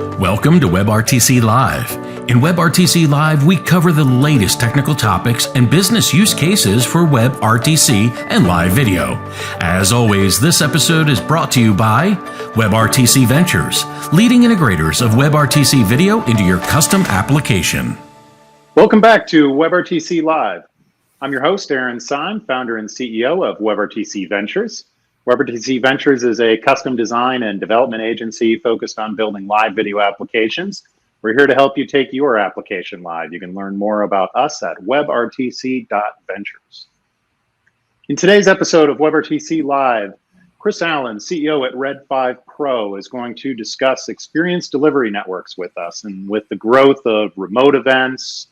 Welcome to WebRTC Live. In WebRTC Live, we cover the latest technical topics and business use cases for WebRTC and live video. As always, this episode is brought to you by WebRTC.Ventures, leading integrators of WebRTC video into your custom application. Welcome back to WebRTC Live. I'm your host, Aaron Syme, founder and CEO of WebRTC.Ventures. WebRTC.Ventures is a custom design and development agency focused on building live video applications. We're here to help you take your application live. You can learn more about us at WebRTC.Ventures. In today's episode of WebRTC Live, Chris Allen, CEO at Red 5 Pro, is going to discuss experience delivery networks with us. And with the growth of remote events,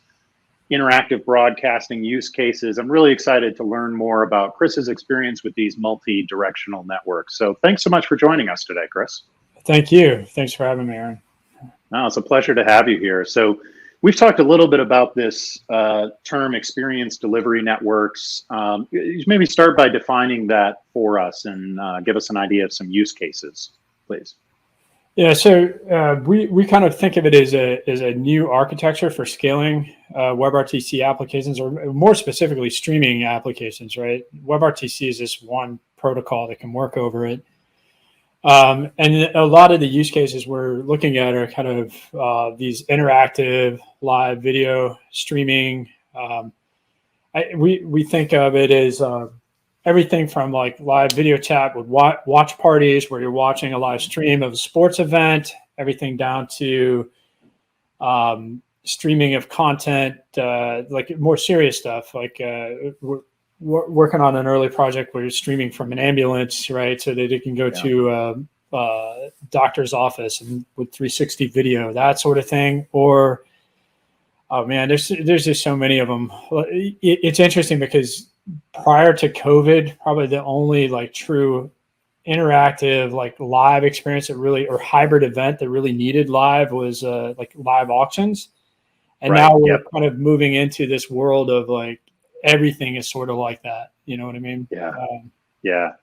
interactive broadcasting use cases, I'm really excited to learn more about Chris's experience with these multi-directional networks. So thanks so much for joining us today, Chris. Thank you. Thanks for having me, Aaron. No, it's a pleasure to have you here. So we've talked a little bit about this term experience delivery networks. Maybe start by defining that for us and give us an idea of some use cases, please. Yeah, so we kind of think of it as a new architecture for scaling WebRTC applications, or more specifically streaming applications, right? WebRTC is this one protocol that can work over it. And a lot of the use cases we're looking at are kind of these interactive live video streaming. We think of it as everything from like live video chat with watch parties where you're watching a live stream of a sports event, everything down to streaming of content, like more serious stuff. Like we're working on an early project where you're streaming from an ambulance, right? So that it can go to a doctor's office and with 360 video, that sort of thing. Or, oh man, there's just so many of them. It's interesting because prior to COVID, probably the only like true interactive, like live experience that really, or hybrid event that really needed live was like live auctions. And now we're kind of moving into this world of like, everything is sort of like that. You know what I mean? Yeah,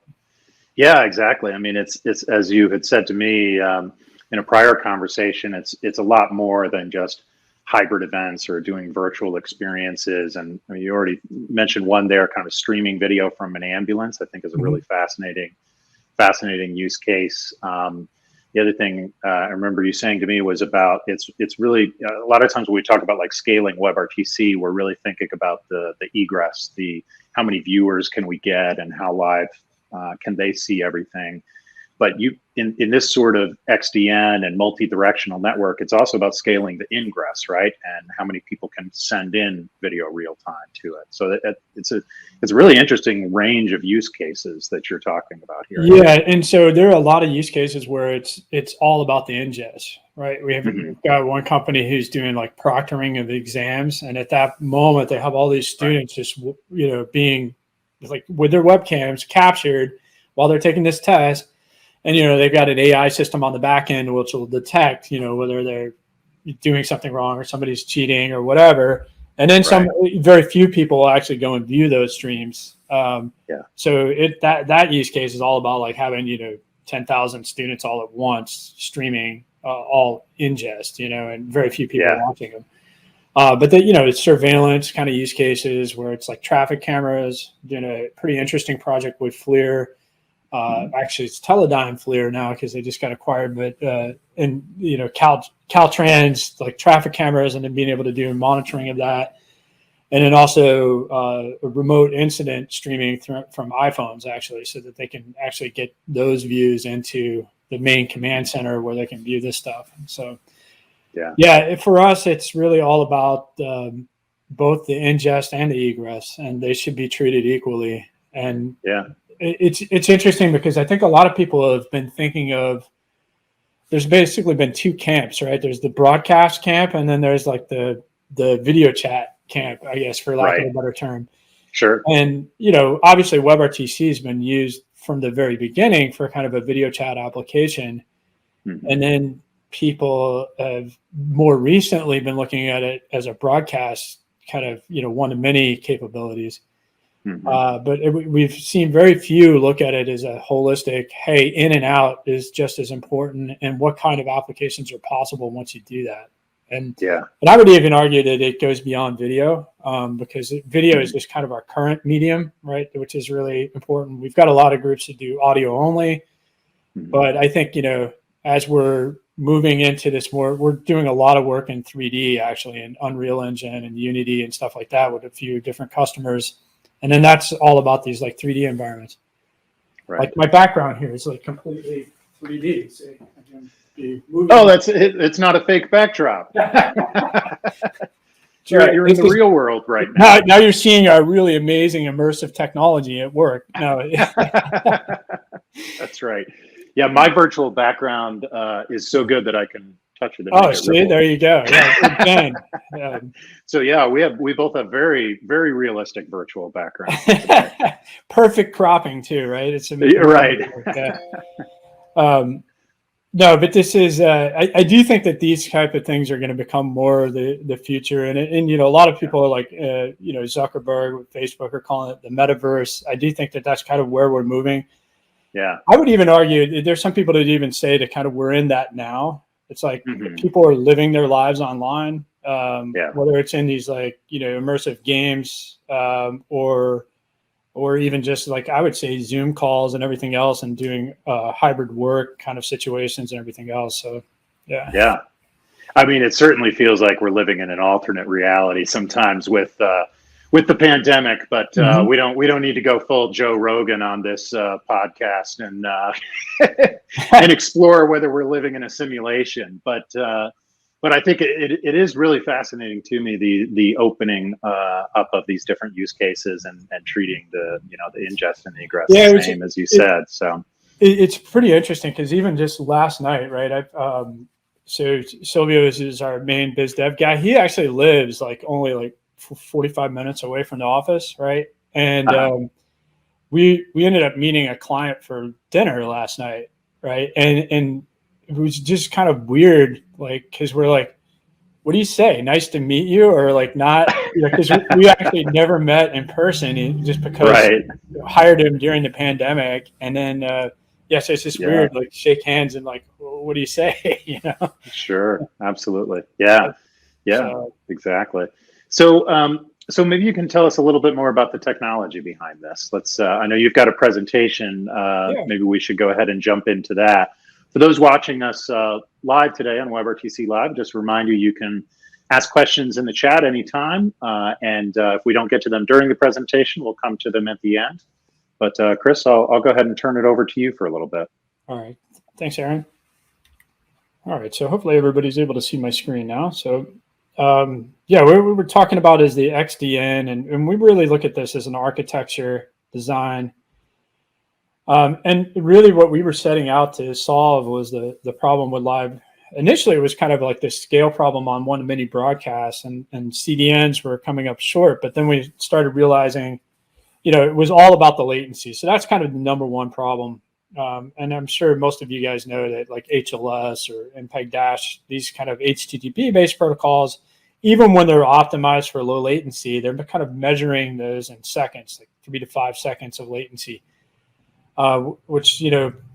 exactly. I mean, it's as you had said to me in a prior conversation, it's a lot more than just hybrid events or doing virtual experiences. And I mean, you already mentioned one there, kind of streaming video from an ambulance, I think is a really fascinating use case. The other thing I remember you saying to me was about it's really a lot of times when we talk about like scaling WebRTC, we're really thinking about the egress, how many viewers can we get and how live can they see everything. But you in this sort of XDN and multi-directional network, it's also about scaling the ingress, right? And how many people can send in video real time to it. So it's a really interesting range of use cases that you're talking about here. Yeah, and so there are a lot of use cases where it's all about the ingest, right? We've got one company who's doing like proctoring of exams, and at that moment they have all these students just being like with their webcams captured while they're taking this test. And, they've got an AI system on the back end, which will detect, whether they're doing something wrong or somebody's cheating or whatever. And then very few people will actually go and view those streams. So that use case is all about like having, 10,000 students all at once streaming all ingest, and very few people watching them. But it's surveillance kind of use cases where it's like traffic cameras, doing a pretty interesting project with FLIR. Actually, it's Teledyne FLIR now because they just got acquired. But Caltrans, like traffic cameras, and then being able to do monitoring of that, and then also remote incident streaming from iPhones, actually, so that they can actually get those views into the main command center where they can view this stuff. So, for us, it's really all about both the ingest and the egress, and they should be treated equally. And it's interesting because I think a lot of people have been thinking of, there's basically been two camps, right? There's the broadcast camp, and then there's like the video chat camp, I guess, for lack of a better term. Sure. And, obviously WebRTC has been used from the very beginning for kind of a video chat application. And then people have more recently been looking at it as a broadcast kind of, one of many capabilities. But we've seen very few look at it as a holistic, hey, in and out is just as important, and what kind of applications are possible once you do that. And I would even argue that it goes beyond video, because video is just kind of our current medium, right, which is really important. We've got a lot of groups that do audio only, but I think, as we're moving into this more, we're doing a lot of work in 3D, actually, in Unreal Engine and Unity and stuff like that with a few different customers. And then that's all about these like 3D environments. Right. Like my background here is like completely 3D. See, it's not a fake backdrop. You're in the real world right now. Now you're seeing a really amazing immersive technology at work. No. That's right. Yeah, my virtual background is so good that I can touch it. Oh, see, there you go. Yeah, So yeah, we both have very, very realistic virtual backgrounds. Perfect cropping too, right? It's amazing. Right. No, but this is. I do think that these type of things are going to become more the future, and a lot of people are like, Zuckerberg with Facebook are calling it the metaverse. I do think that that's kind of where we're moving. Yeah, I would even argue there's some people that even say that kind of we're in that now. It's like people are living their lives online, whether it's in these like, immersive games or even just like, I would say Zoom calls and everything else, and doing hybrid work kind of situations and everything else. So, yeah. Yeah. I mean, it certainly feels like we're living in an alternate reality sometimes with the pandemic, but we don't need to go full Joe Rogan on this podcast and and explore whether we're living in a simulation. But I think it is really fascinating to me, the opening up of these different use cases and treating the ingest and the egress the same as you said. So it's pretty interesting because even just last night, right? So Silvio is our main biz dev guy. He actually lives like only like 45 minutes away from the office, right? And we ended up meeting a client for dinner last night, right? And it was just kind of weird, like, because we're like, what do you say? Nice to meet you, or like not? Because we actually never met in person, just because hired him during the pandemic, and then so it's just weird, like shake hands and like, what do you say? Sure, absolutely, yeah, exactly. So maybe you can tell us a little bit more about the technology behind this. Let's. I know you've got a presentation. Maybe we should go ahead and jump into that. For those watching us live today on WebRTC Live, just remind you can ask questions in the chat anytime. And if we don't get to them during the presentation, we'll come to them at the end. But Chris, I'll go ahead and turn it over to you for a little bit. All right. Thanks, Aaron. All right. So hopefully everybody's able to see my screen now. So what we're talking about is the XDN, and we really look at this as an architecture design. And really what we were setting out to solve was the problem with live. Initially, it was kind of like this scale problem on one-to-many broadcasts, and CDNs were coming up short. But then we started realizing, it was all about the latency. So that's kind of the number one problem. And I'm sure most of you guys know that like HLS or MPEG-, these kind of HTTP-based protocols, even when they're optimized for low latency, they're kind of measuring those in seconds, like 3 to 5 seconds of latency. Which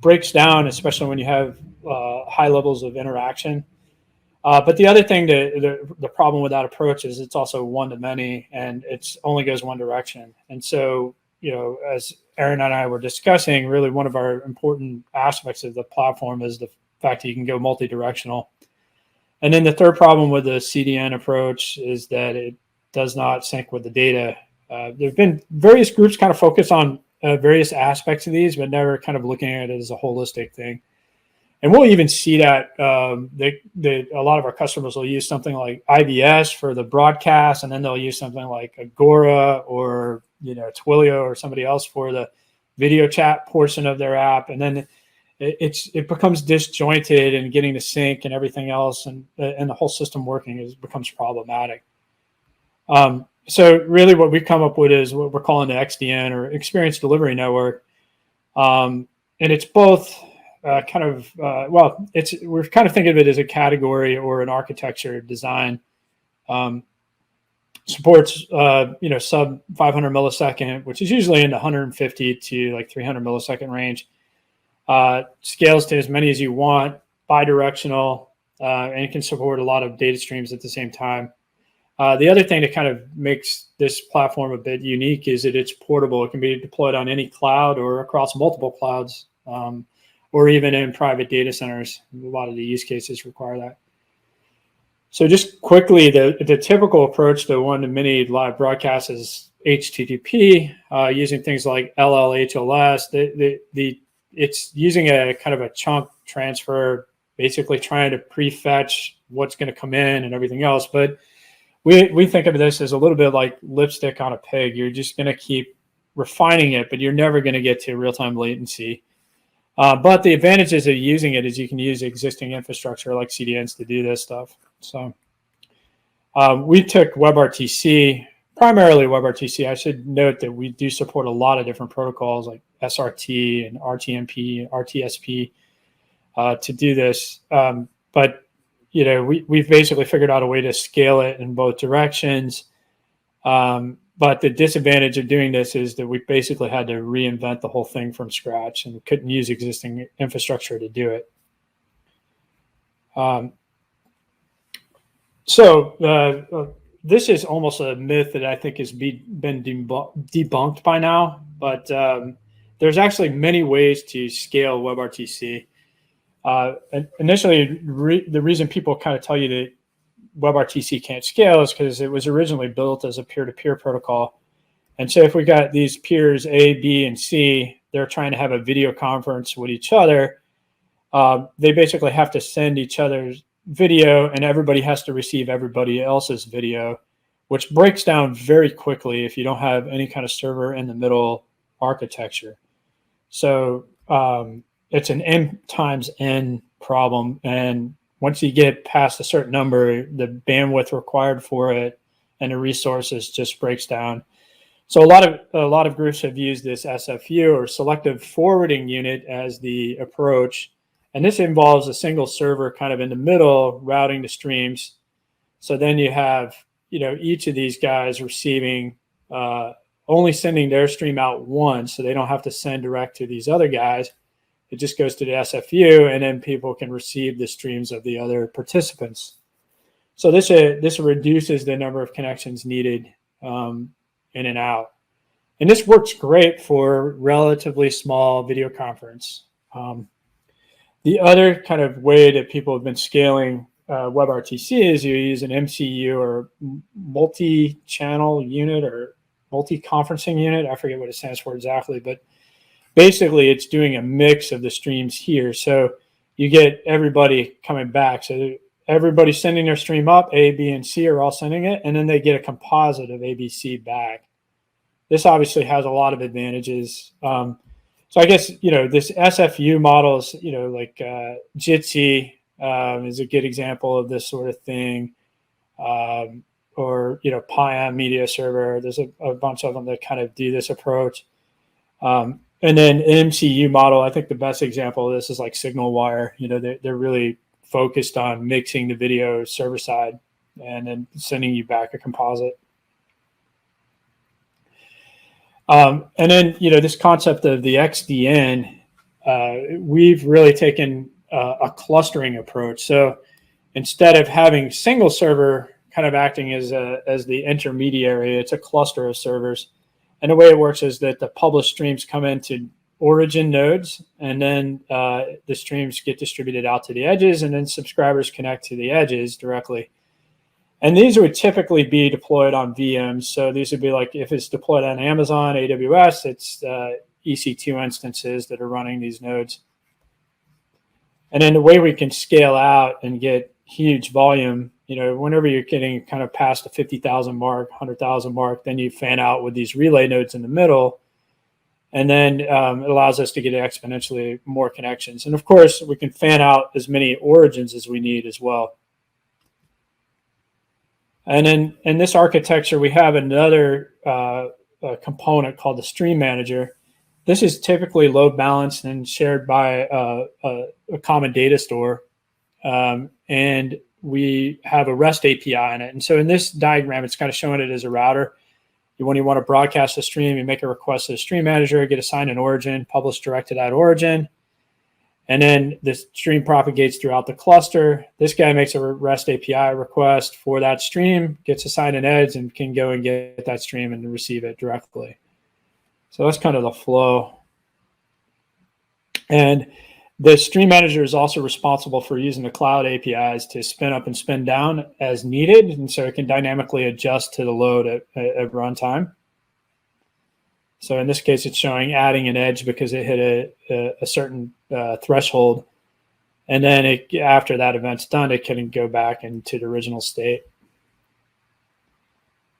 breaks down, especially when you have high levels of interaction. But the other thing, the problem with that approach is it's also one-to-many, and it's only goes one direction. And so, as Aaron and I were discussing, really one of our important aspects of the platform is the fact that you can go multi-directional. And then the third problem with the CDN approach is that it does not sync with the data. There have been various groups kind of focus on various aspects of these, but never kind of looking at it as a holistic thing. And we'll even see that a lot of our customers will use something like IBS for the broadcast, and then they'll use something like Agora or Twilio or somebody else for the video chat portion of their app, and then it becomes disjointed, and getting the sync and everything else, and the whole system working becomes problematic. So really what we've come up with is what we're calling the XDN, or Experience Delivery Network. And it's both we're kind of thinking of it as a category or an architecture design. supports sub 500 millisecond, which is usually in the 150 to like 300 millisecond range. Scales to as many as you want, bidirectional, and it can support a lot of data streams at the same time. The other thing that kind of makes this platform a bit unique is that it's portable. It can be deployed on any cloud or across multiple clouds, or even in private data centers. A lot of the use cases require that. So just quickly, the typical approach to one-to-many live broadcasts is HTTP, using things like LLHLS. It's using a kind of a chunk transfer, basically trying to prefetch what's going to come in and everything else. But we think of this as a little bit like lipstick on a pig. You're just going to keep refining it, but you're never going to get to real-time latency. But the advantages of using it is you can use existing infrastructure like CDNs to do this stuff. So we took WebRTC, primarily WebRTC. I should note that we do support a lot of different protocols like SRT and RTMP and RTSP to do this. But we've basically figured out a way to scale it in both directions. But the disadvantage of doing this is that we basically had to reinvent the whole thing from scratch and couldn't use existing infrastructure to do it. So this is almost a myth that I think has been debunked by now, but there's actually many ways to scale WebRTC. Initially, the reason people kind of tell you that WebRTC can't scale is because it was originally built as a peer-to-peer protocol. And so if we got these peers A, B, and C, they're trying to have a video conference with each other, they basically have to send each other's video and everybody has to receive everybody else's video, which breaks down very quickly if you don't have any kind of server in the middle architecture. So it's an M times N problem. And once you get past a certain number, the bandwidth required for it and the resources just breaks down. So a lot of groups have used this SFU, or selective forwarding unit, as the approach. And this involves a single server kind of in the middle routing the streams. So then you have, each of these guys receiving, only sending their stream out once, so they don't have to send direct to these other guys. It just goes to the SFU, and then people can receive the streams of the other participants. So this reduces the number of connections needed in and out. And this works great for relatively small video conference. The other kind of way that people have been scaling WebRTC is you use an MCU, or multi-channel unit, or multi-conferencing unit. I forget what it stands for exactly, but basically it's doing a mix of the streams here. So you get everybody coming back. So everybody's sending their stream up, A, B, and C are all sending it, and then they get a composite of A, B, C back. This obviously has a lot of advantages. So I guess, this SFU model is, like Jitsi is a good example of this sort of thing. Or, PyM Media Server. There's a bunch of them that kind of do this approach. And then MCU model, I think the best example of this is like SignalWire. They're really focused on mixing the video server side and then sending you back a composite. And then, this concept of the XDN, we've really taken a clustering approach. So instead of having single server kind of acting as the intermediary, it's a cluster of servers. And the way it works is that the published streams come into origin nodes, and then the streams get distributed out to the edges, and then subscribers connect to the edges directly. And these would typically be deployed on VMs. So these would be like, if it's deployed on Amazon, AWS, it's EC2 instances that are running these nodes. And then the way we can scale out and get huge volume, whenever you're getting kind of past the 50,000 mark, 100,000 mark, then you fan out with these relay nodes in the middle. And then it allows us to get exponentially more connections. And of course, we can fan out as many origins as we need as well. And then in this architecture, we have another component called the stream manager. This is typically load balanced and shared by a common data store. And we have a REST API in it. And so in this diagram, it's kind of showing it as a router. When you want to broadcast a stream, you make a request to the stream manager, get assigned an origin, publish direct to that origin. And then the stream propagates throughout the cluster. This guy makes a REST API request for that stream, gets assigned an edge, and can go and get that stream and receive it directly. So that's kind of the flow. And the stream manager is also responsible for using the cloud APIs to spin up and spin down as needed. And so it can dynamically adjust to the load at runtime. So in this case, it's showing adding an edge because it hit a certain threshold. And then after that event's done, it can go back into the original state.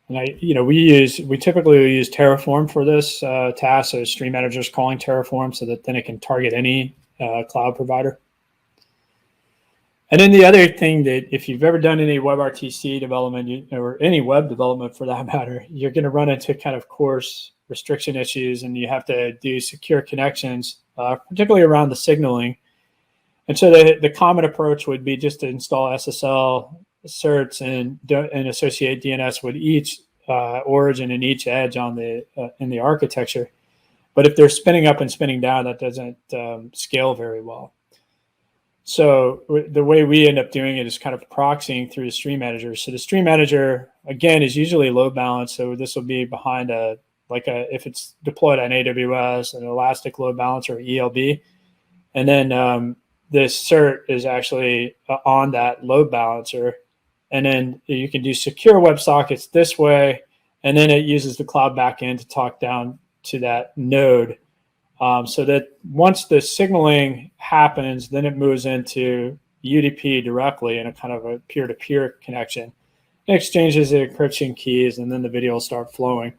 And we typically use Terraform for this task. So stream manager is calling Terraform so that then it can target any cloud provider. And then the other thing that if you've ever done any WebRTC development or any web development for that matter, you're going to run into kind of coarse restriction issues, and you have to do secure connections, particularly around the signaling. And so the common approach would be just to install SSL certs and associate DNS with each origin and each edge on in the architecture. But if they're spinning up and spinning down, that doesn't scale very well. So the way we end up doing it is kind of proxying through the stream manager. So the stream manager, again, is usually load balanced. So this will be behind if it's deployed on AWS, an elastic load balancer, ELB. And then this cert is actually on that load balancer. And then you can do secure WebSockets this way. And then it uses the cloud backend to talk down to that node. So that once the signaling happens, then it moves into UDP directly in a kind of a peer-to-peer connection. It exchanges the encryption keys, and then the video will start flowing.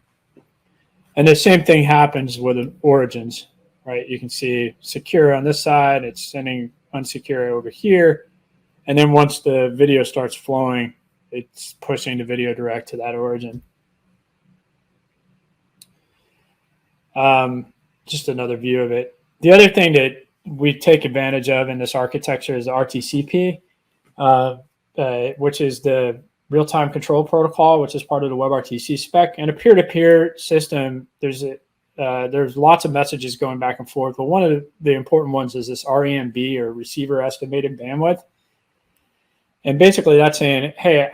And the same thing happens with origins, right? You can see secure on this side, it's sending unsecure over here. And then once the video starts flowing, it's pushing the video direct to that origin. Just another view of it. The other thing that we take advantage of in this architecture is RTCP, which is the real-time control protocol, which is part of the WebRTC spec. And a peer-to-peer system, there's lots of messages going back and forth, but one of the important ones is this REMB, or receiver estimated bandwidth. And basically that's saying, hey,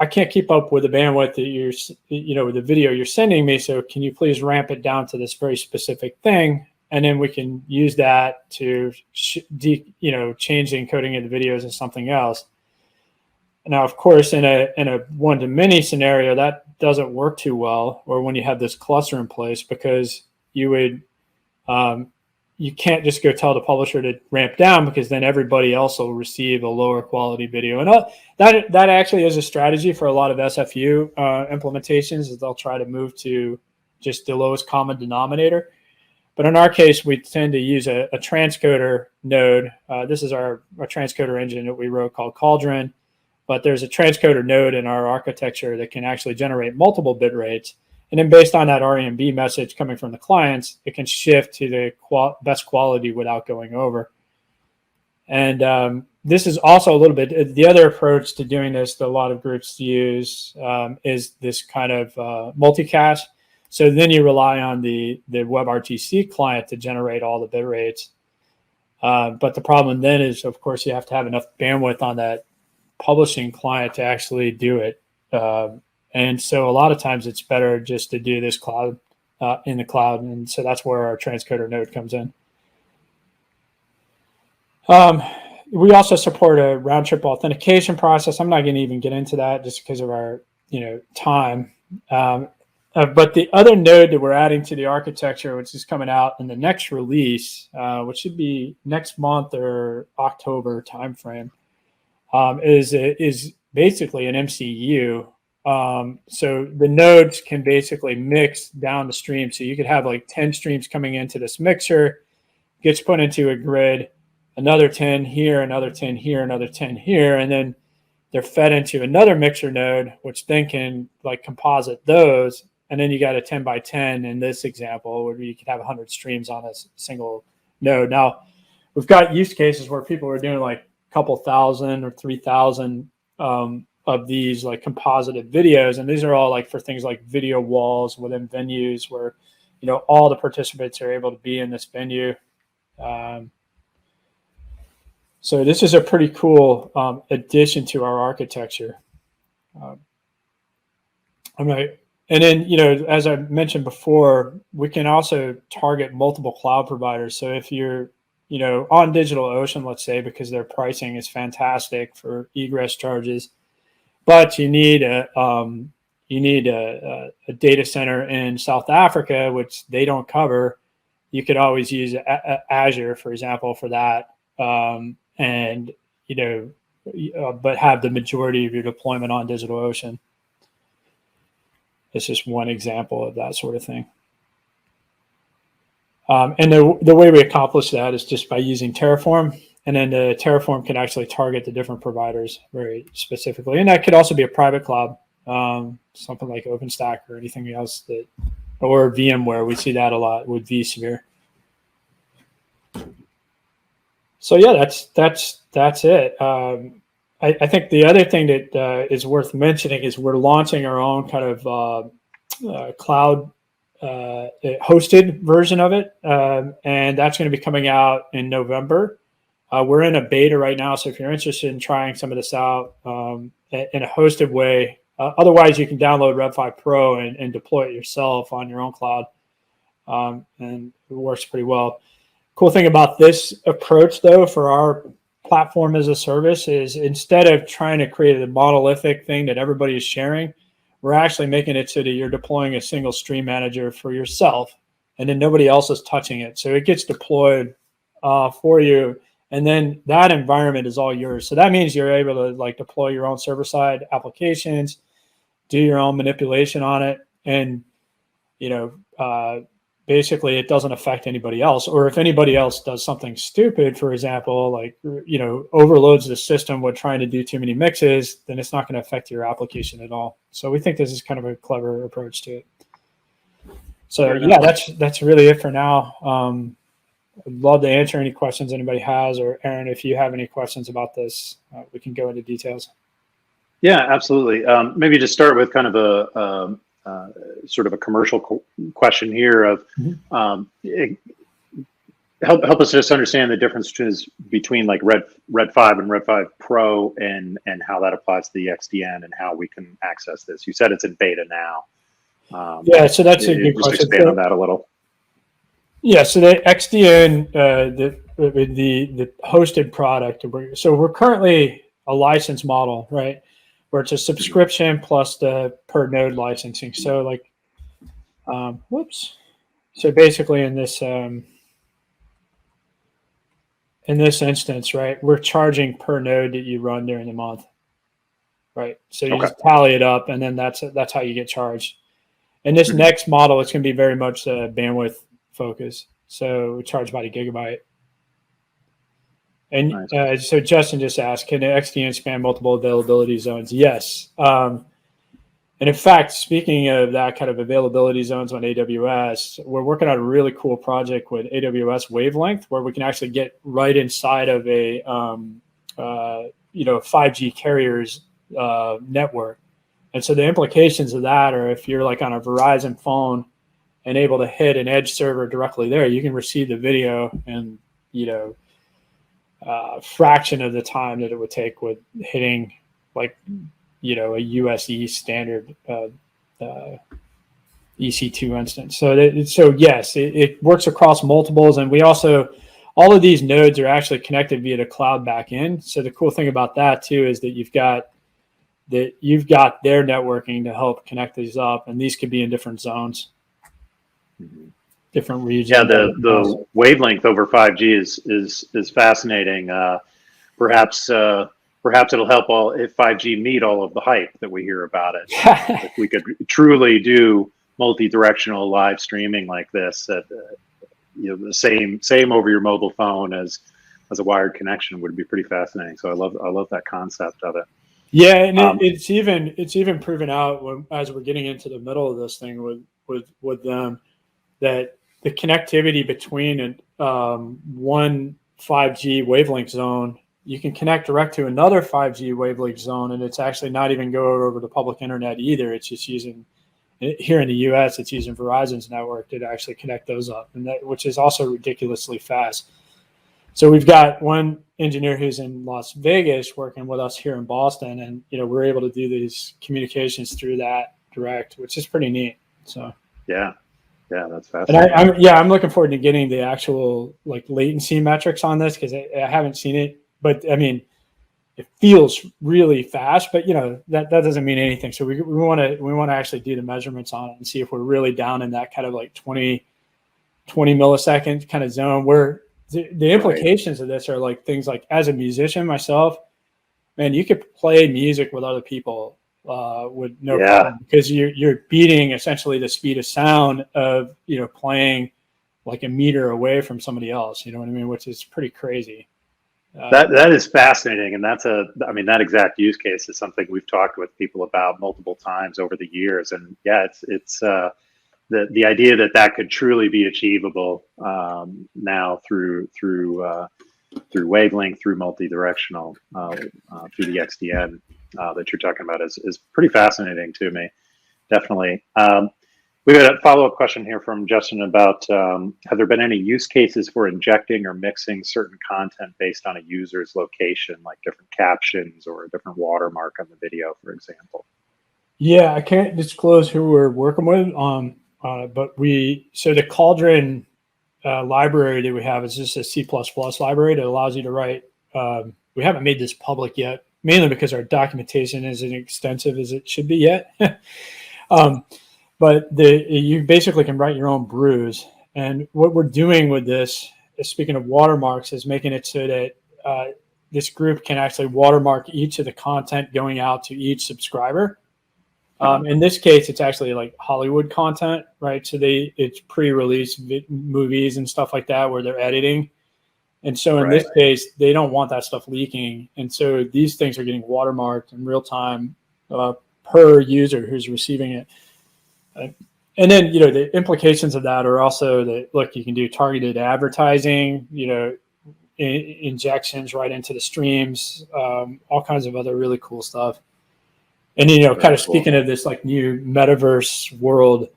I can't keep up with the bandwidth that with the video you're sending me. So can you please ramp it down to this very specific thing? And then we can use that to, change the encoding of the videos and something else. Now, of course, in a one-to-many scenario, that doesn't work too well, or when you have this cluster in place, because you can't just go tell the publisher to ramp down, because then everybody else will receive a lower quality video. And that actually is a strategy for a lot of SFU implementations, is they'll try to move to just the lowest common denominator. But in our case, we tend to use a transcoder node. This is our transcoder engine that we wrote called Cauldron. But there's a transcoder node in our architecture that can actually generate multiple bit rates. And then based on that REMB message coming from the clients, it can shift to the best quality without going over. And this is also a little bit, the other approach to doing this that a lot of groups use is this kind of multicast. So then you rely on the WebRTC client to generate all the bit rates. But the problem then is, of course, you have to have enough bandwidth on that publishing client to actually do it. And so a lot of times it's better just to do this cloud in the cloud. And so that's where our transcoder node comes in. We also support a round trip authentication process. I'm not going to even get into that just because of our time. But the other node that we're adding to the architecture, which is coming out in the next release, which should be next month or October timeframe, is basically an MCU. So the nodes can basically mix down the stream. So you could have like 10 streams coming into this mixer, gets put into a grid, another 10 here, another 10 here, another 10 here, and then they're fed into another mixer node, which then can like composite those. And then you got a 10 by 10 in this example, where you could have 100 streams on a single node. Now, we've got use cases where people are doing like couple thousand or 3,000 of these like composited videos, and these are all like for things like video walls within venues where, you know, all the participants are able to be in this venue. So this is a pretty cool addition to our architecture. And then, you know, as I mentioned before, we can also target multiple cloud providers. So if you're, you know, on DigitalOcean, let's say, because their pricing is fantastic for egress charges, but you need a data center in South Africa, which they don't cover. You could always use Azure, for example, for that, and, you know, but have the majority of your deployment on DigitalOcean. It's just one example of that sort of thing. And the way we accomplish that is just by using Terraform, and then the Terraform can actually target the different providers very specifically. And that could also be a private cloud, something like OpenStack or anything else or VMware. We see that a lot with vSphere. So yeah, that's it. I think the other thing that is worth mentioning is we're launching our own kind of cloud hosted version of it, and that's going to be coming out in November. We're in a beta right now, so if you're interested in trying some of this out in a hosted way, otherwise you can download Rev5 Pro and deploy it yourself on your own cloud, and it works pretty well. Cool thing about this approach, though, for our platform as a service is instead of trying to create a monolithic thing that everybody is sharing, we're actually making it so that you're deploying a single stream manager for yourself, and then nobody else is touching it. So it gets deployed for you, and then that environment is all yours. So that means you're able to like deploy your own server-side applications, do your own manipulation on it, and, you know, basically it doesn't affect anybody else. Or if anybody else does something stupid, for example, like, you know, overloads the system with trying to do too many mixes, then it's not going to affect your application at all. So we think this is kind of a clever approach to it. So yeah, that's really it for now. I'd love to answer any questions anybody has, or Aaron, if you have any questions about this, we can go into details. Yeah, absolutely. Maybe just start with kind of a sort of a commercial question here of help us just understand the differences between like Red5 and Red5 Pro and how that applies to the XDN and how we can access this. You said it's in beta now. Yeah, so that's a good question. Just expand on that a little. Yeah, so the XDN, the hosted product. So we're currently a license model, right? Where it's a subscription plus the per node licensing. So like, So basically in this instance, right, we're charging per node that you run during the month, right? So you just tally it up, and then that's how you get charged. In this next model, it's going to be very much bandwidth focused. So we charge by the gigabyte. And nice. So Justin just asked, can the XDN span multiple availability zones? Yes. And in fact, speaking of that kind of availability zones on AWS, we're working on a really cool project with AWS Wavelength, where we can actually get right inside of a 5G carrier's network. And so the implications of that are if you're like on a Verizon phone and able to hit an edge server directly there, you can receive the video in, fraction of the time that it would take with hitting like, a USE standard EC2 instance. So yes, it works across multiples. And we also, all of these nodes are actually connected via the cloud backend. So the cool thing about that too is that you've got their networking to help connect these up, and these could be in different zones, different regions. Yeah, the wavelength over 5G is fascinating. Perhaps it'll help if 5G meet all of the hype that we hear about it. If we could truly do multi-directional live streaming like this, the same over your mobile phone as a wired connection would be pretty fascinating. So I love that concept of it. Yeah, and it's even proven out as we're getting into the middle of this thing with them that the connectivity between one 5G wavelength zone, you can connect direct to another 5G wavelength zone, and it's actually not even going over the public internet either. It's just using, here in the US, it's using Verizon's network to actually connect those up, and which is also ridiculously fast. So we've got one engineer who's in Las Vegas working with us here in Boston, and we're able to do these communications through that direct, which is pretty neat. So yeah, that's fascinating. And I'm looking forward to getting the actual like latency metrics on this, because I haven't seen it, but I mean, it feels really fast, but that doesn't mean anything. So we want to actually do the measurements on it and see if we're really down in that kind of like 20 millisecond kind of zone, where the implications of this are like things like, as a musician myself, man, you could play music with other people with no problem, because you're beating essentially the speed of sound of playing like a meter away from somebody else. You know what I mean? Which is pretty crazy. That is fascinating, and that exact use case is something we've talked with people about multiple times over the years. And yeah, it's the idea that could truly be achievable now through wavelength, through multidirectional, through the XDN that you're talking about is pretty fascinating to me. Definitely. We got a follow-up question here from Justin about have there been any use cases for injecting or mixing certain content based on a user's location, like different captions or a different watermark on the video, for example? Yeah, I can't disclose who we're working with, but so the Cauldron library that we have is just a C++ library that allows you to write. We haven't made this public yet, mainly because our documentation isn't extensive as it should be yet. But you basically can write your own brews. And what we're doing with this, speaking of watermarks, is making it so that this group can actually watermark each of the content going out to each subscriber. In this case, it's actually like Hollywood content, right? So it's pre-release movies and stuff like that where they're editing. And so in this case, they don't want that stuff leaking. And so these things are getting watermarked in real time per user who's receiving it. And then, the implications of that are also that, look, you can do targeted advertising, injections right into the streams, all kinds of other really cool stuff. And, kind of speaking of this like new metaverse world,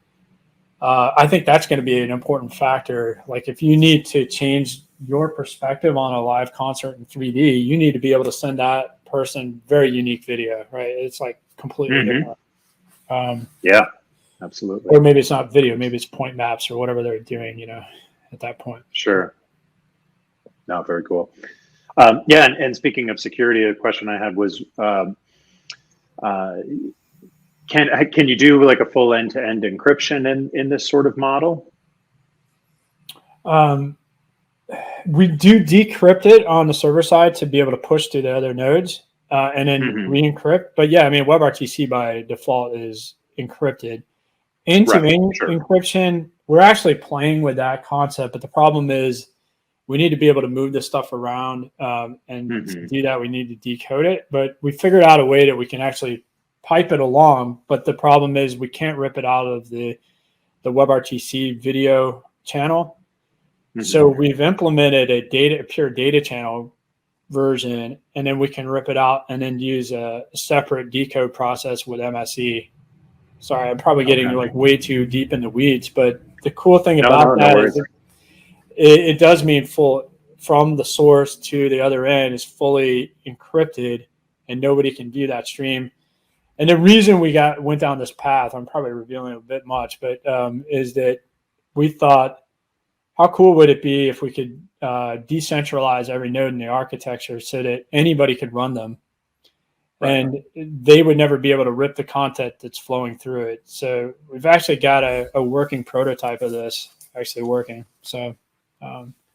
I think that's going to be an important factor. Like if you need to change your perspective on a live concert in 3D, you need to be able to send that person very unique video, right? It's like completely different. Yeah, absolutely. Or maybe it's not video, maybe it's point maps or whatever they're doing, at that point. Sure. No, very cool. Yeah, and speaking of security, a question I had was, can you do like a full end-to-end encryption in this sort of model? We do decrypt it on the server side to be able to push to the other nodes and then re-encrypt. But yeah, I mean, WebRTC by default is encrypted. End-to-end encryption, we're actually playing with that concept, but the problem is we need to be able to move this stuff around, and to do that, we need to decode it. But we figured out a way that we can actually pipe it along, but the problem is we can't rip it out of the WebRTC video channel. So we've implemented a pure data channel version, and then we can rip it out and then use a separate decode process with MSE. Sorry, I'm probably getting like way too deep in the weeds, but the cool thing about that is it does mean full from the source to the other end is fully encrypted, and nobody can view that stream. And the reason we went down this path, I'm probably revealing a bit much, but is that we thought, how cool would it be if we could decentralize every node in the architecture so that anybody could run them, and they would never be able to rip the content that's flowing through it. So we've actually got a working prototype of this actually working. So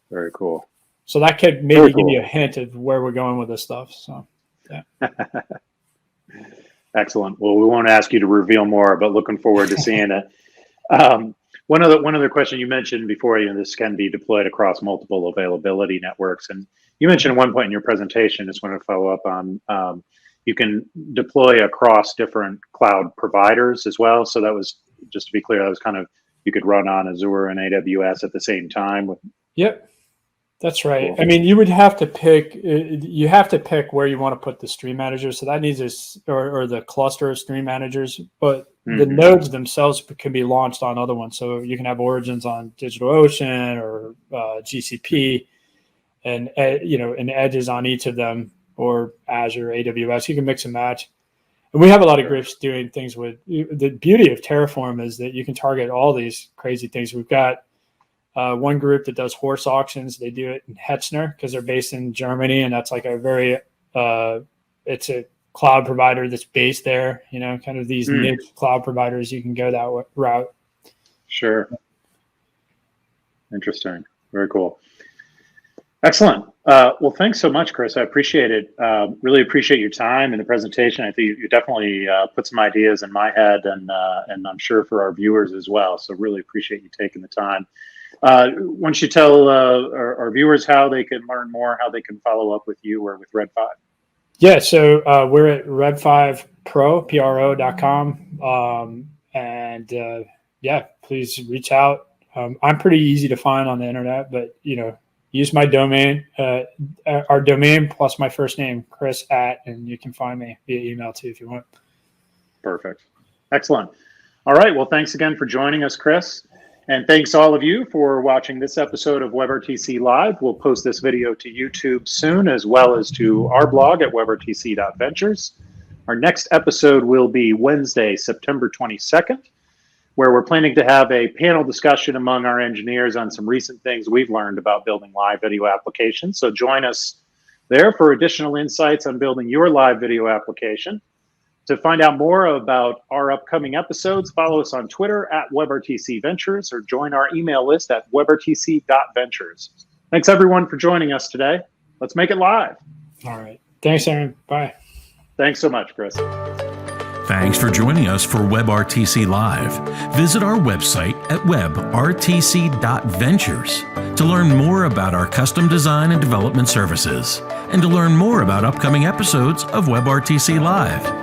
very cool. So that could maybe give you a hint of where we're going with this stuff. So yeah. Excellent. Well, we won't ask you to reveal more, but looking forward to seeing it. One other question you mentioned before, this can be deployed across multiple availability networks. And you mentioned at one point in your presentation, just want to follow up on, you can deploy across different cloud providers as well. So that was, just to be clear, that was kind of, you could run on Azure and AWS at the same time. Yep. That's right. Cool. I mean, you would have to pick. You have to pick where you want to put the stream manager. So that needs or the cluster of stream managers. But the nodes themselves can be launched on other ones. So you can have origins on DigitalOcean or GCP, and and edges on each of them, or Azure, AWS. You can mix and match. And we have a lot of groups doing things with. The beauty of Terraform is that you can target all these crazy things. We've got one group that does horse auctions. They do it in Hetzner because they're based in Germany, and that's like a very it's a cloud provider that's based there. Kind of these niche cloud providers. You can go that route. Sure. Interesting. Very cool. Excellent. Well, thanks so much, Chris. I appreciate it. Really appreciate your time and the presentation. I think you definitely put some ideas in my head, and I'm sure for our viewers as well. So really appreciate you taking the time. Why don't you tell our viewers how they can learn more, how they can follow up with you or with Red 5? Yeah, so we're at red5pro.com. And please reach out. I'm pretty easy to find on the internet, but use my domain, our domain plus my first name, Chris @ and you can find me via email too if you want. Perfect. Excellent. All right. Well, thanks again for joining us, Chris. And thanks all of you for watching this episode of WebRTC Live. We'll post this video to YouTube soon, as well as to our blog at WebRTC.Ventures. Our next episode will be Wednesday, September 22nd, where we're planning to have a panel discussion among our engineers on some recent things we've learned about building live video applications. So join us there for additional insights on building your live video application. To find out more about our upcoming episodes, follow us on Twitter at WebRTC.Ventures or join our email list at WebRTC.Ventures. Thanks everyone for joining us today. Let's make it live. All right. Thanks, Aaron. Bye. Thanks so much, Chris. Thanks for joining us for WebRTC Live. Visit our website at WebRTC.Ventures to learn more about our custom design and development services and to learn more about upcoming episodes of WebRTC Live.